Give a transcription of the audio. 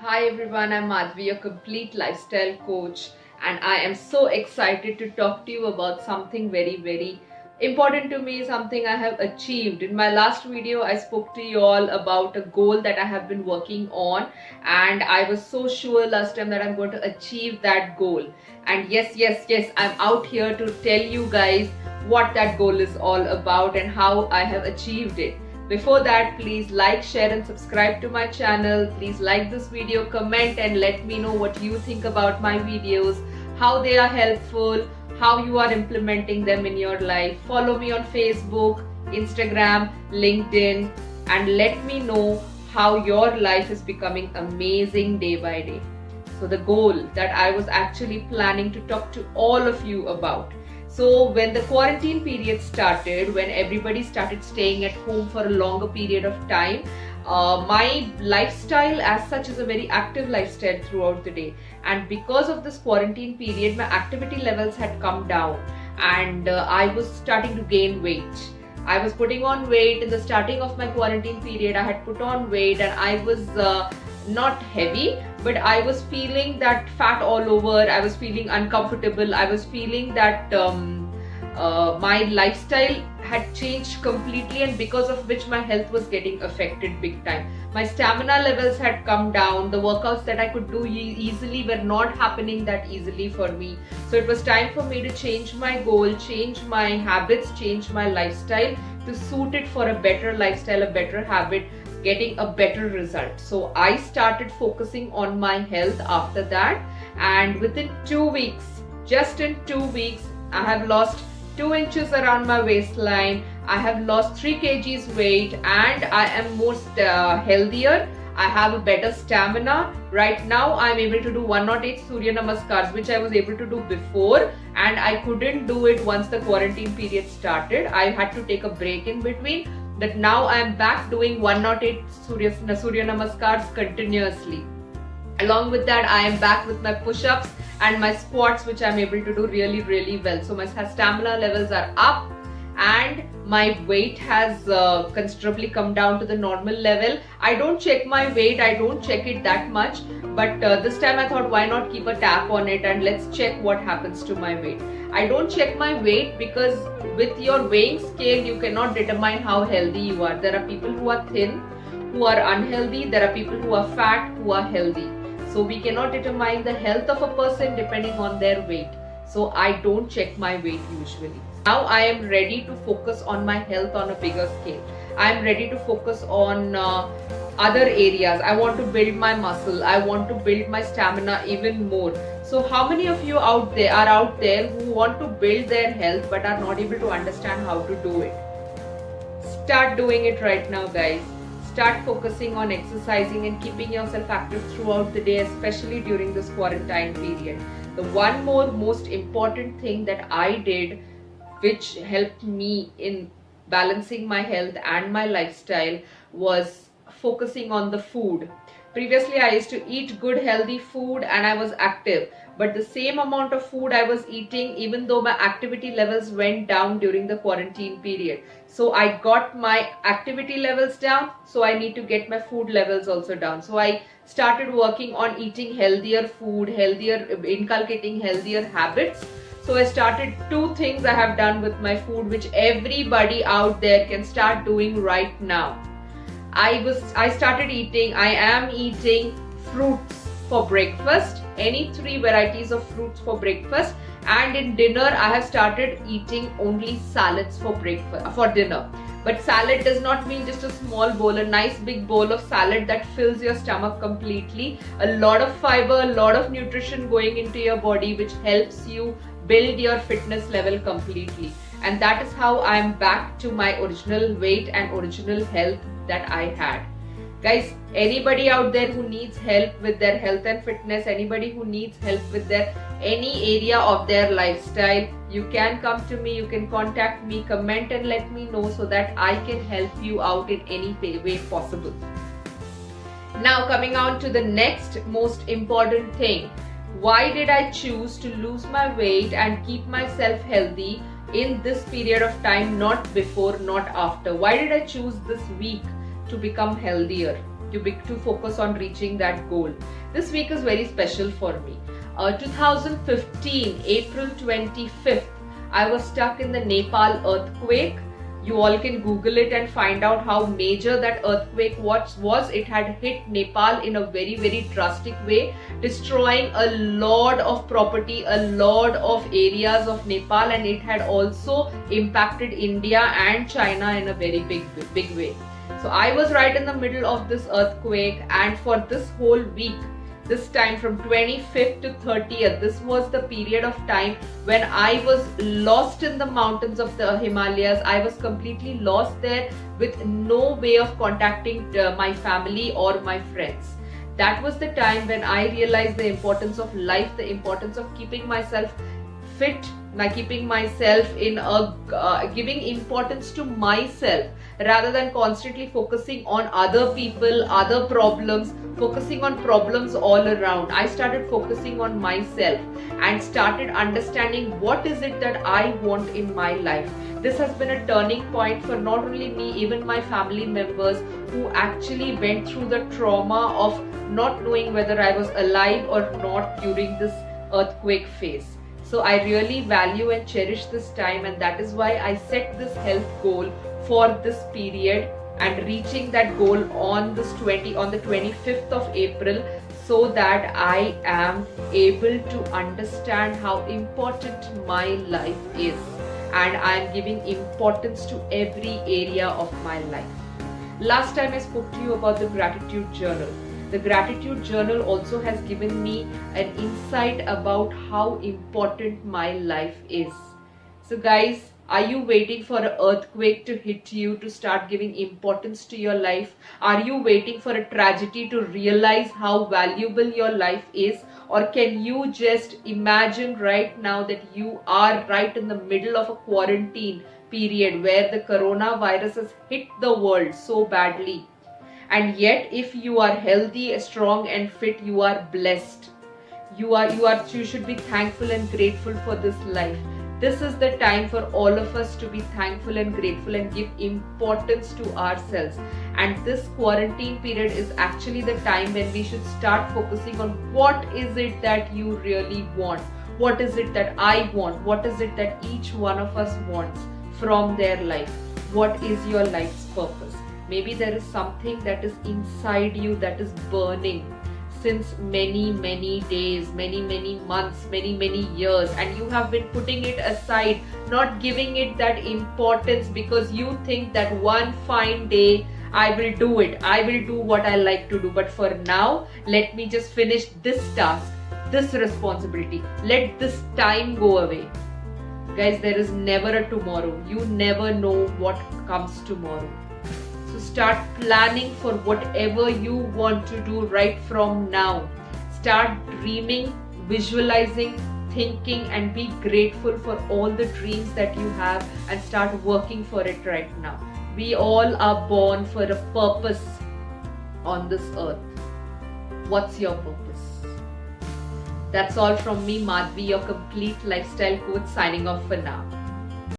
Hi everyone, I'm Madhvi, your complete lifestyle coach, and I am so excited to talk to you about something very important to me, something I have achieved. In my last video, I spoke to you all about a goal that I have been working on, and I was so sure last time that I'm going to achieve that goal. And yes, I'm out here to tell you guys what that goal is all about and how I have achieved it. Before that, please like, share and subscribe to my channel. Please like this video, comment and let me know what you think about my videos, how they are helpful, how you are implementing them in your life. Follow me on Facebook, Instagram, LinkedIn, and let me know how your life is becoming amazing day by day. So the goal that I was actually planning to talk to all of you about. So when the quarantine period started, when everybody started staying at home for a longer period of time, my lifestyle as such is a very active lifestyle throughout the day. And because of this quarantine period, my activity levels had come down and I was starting to gain weight. I was putting on weight in the starting of my quarantine period. I had put on weight and I was not heavy, but I was feeling that fat all over. I was feeling uncomfortable. I was feeling that my lifestyle had changed completely, and because of which my health was getting affected big time. My stamina levels had come down. The workouts that I could do easily were not happening that easily for me. So it was time for me to change my goal, change my habits, change my lifestyle to suit it for a better lifestyle, a better habit, getting a better result. So I started focusing on my health after that, and within 2 weeks, just in 2 weeks, I have lost 2 inches around my waistline. I have lost 3 kgs weight and I am more healthier. I have a better stamina. Right now I am able to do 108 Surya Namaskars, which I was able to do before, and I couldn't do it once the quarantine period started. I had to take a break in between. That now I am back doing 108 Surya Namaskars continuously. Along with that, I am back with my push-ups and my squats, which I'm able to do really well. So my stamina levels are up and my weight has considerably come down to the normal level. I don't check my weight, I don't check it that much, but this time I thought, why not keep a tap on it and let's check what happens to my weight. I don't check my weight because with your weighing scale you cannot determine how healthy you are. There are people who are thin, who are unhealthy. There are people who are fat, who are healthy. So we cannot determine the health of a person depending on their weight. So I don't check my weight usually. Now I am ready to focus on my health on a bigger scale. I am ready to focus on other areas. I want to build my muscle. I want to build my stamina even more. So how many of you out there who want to build their health but are not able to understand how to do it? Start doing it right now, guys. Start focusing on exercising and keeping yourself active throughout the day, especially during this quarantine period. The one more most important thing that I did, which helped me in balancing my health and my lifestyle, was focusing on the food. Previously, I used to eat good healthy food and I was active, but the same amount of food I was eating, even though my activity levels went down during the quarantine period. So I got my activity levels down, so I need to get my food levels also down. So I started working on eating healthier food, inculcating healthier habits. So I started 2 things I have done with my food, which everybody out there can start doing right now. I am eating fruits for breakfast, any 3 varieties of fruits for breakfast, and in dinner I have started eating only salads for dinner. But salad does not mean just a small bowl, a nice big bowl of salad that fills your stomach completely. A lot of fiber, a lot of nutrition going into your body, which helps you build your fitness level completely. And that is how I am back to my original weight and original health that I had. Guys, anybody out there who needs help with their health and fitness, anybody who needs help with any area of their lifestyle, you can come to me, you can contact me, comment and let me know so that I can help you out in any way possible. Now coming on to the next most important thing. Why did I choose to lose my weight and keep myself healthy in this period of time, not before, not after? Why did I choose this week to become healthier, to focus on reaching that goal? This week is very special for me. 2015, April 25th, I was stuck in the Nepal earthquake. You all can Google it and find out how major that earthquake was. It had hit Nepal in a very, very drastic way, destroying a lot of property, a lot of areas of Nepal, and it had also impacted India and China in a very big way. So I was right in the middle of this earthquake, and for this whole week, this time from 25th to 30th, this was the period of time when I was lost in the mountains of the Himalayas. I was completely lost there with no way of contacting my family or my friends. That was the time when I realized the importance of life, the importance of keeping myself fit, keeping myself in giving importance to myself rather than constantly focusing on other people, other problems, focusing on problems all around. I started focusing on myself and started understanding what is it that I want in my life. This has been a turning point for not only me, even my family members who actually went through the trauma of not knowing whether I was alive or not during this earthquake phase. So I really value and cherish this time, and that is why I set this health goal for this period, and reaching that goal on the 25th of April, so that I am able to understand how important my life is, and I am giving importance to every area of my life. Last time I spoke to you about the gratitude journal. The gratitude journal also has given me an insight about how important my life is. So guys, are you waiting for an earthquake to hit you to start giving importance to your life? Are you waiting for a tragedy to realize how valuable your life is? Or can you just imagine right now that you are right in the middle of a quarantine period where the coronavirus has hit the world so badly? And yet, if you are healthy, strong and fit, you are blessed. You should be thankful and grateful for this life. This is the time for all of us to be thankful and grateful and give importance to ourselves. And this quarantine period is actually the time when we should start focusing on what is it that you really want. What is it that I want? What is it that each one of us wants from their life? What is your life's purpose? Maybe there is something that is inside you that is burning since many days, many months, many years, and you have been putting it aside, not giving it that importance because you think that one fine day I will do it. I will do what I like to do. But for now, let me just finish this task, this responsibility. Let this time go away. Guys, there is never a tomorrow. You never know what comes tomorrow. So start planning for whatever you want to do right from now. Start dreaming, visualizing, thinking, and be grateful for all the dreams that you have, and start working for it right now. We all are born for a purpose on this earth. What's your purpose? That's all from me, Madhvi, your complete lifestyle coach, signing off for now.